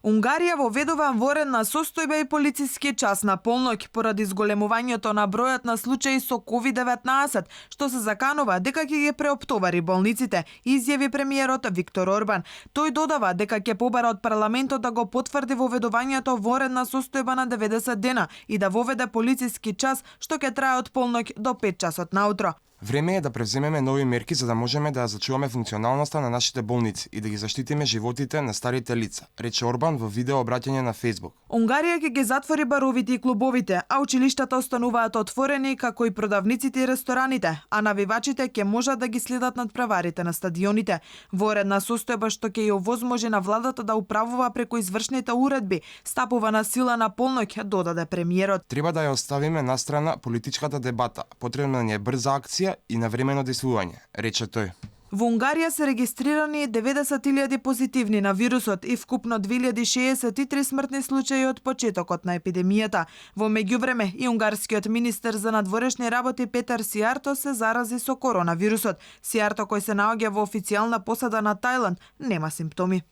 Унгарија воведува воредна состојба и полициски час на полноќ поради зголемувањето на бројот на случаи со COVID-19, што се заканува дека ќе ги преоптовари болниците, изјави премиерот Виктор Орбан. Тој додава дека ќе побара од парламентот да го потврди воведувањето воредна состојба на 90 дена и да воведе полициски час што ќе трае од полноќ до 5 часот наутро. Време е да преземеме нови мерки за да можеме да ја зачуваме функционалноста на нашите болници и да ги заштитиме животите на старите лица, рече Орбан во видео обраќање на Facebook. Унгарија ќе ги затвори баровите и клубовите, а училиштата остануваат отворени, како и продавниците и рестораните, а навивачите ќе можат да ги следат надпреварите на стадионите. Воредна состојба што ќе ја овозможи на владата да управува преку извршните уредби, стапува на сила на полноќ, додаде премиерот. Треба да ја оставиме настрана политичката дебата. Потребна ни е брза акција и навремено действување, рече тој. Во Унгарија се регистрирани 90.000 позитивни на вирусот и вкупно 2063 смртни случаи од почетокот на епидемијата. Во меѓувреме и унгарскиот министер за надворешни работи Петар Сијарто се зарази со коронавирусот. Сијарто, кој се наоѓа во официјална посада на Тајланд, нема симптоми.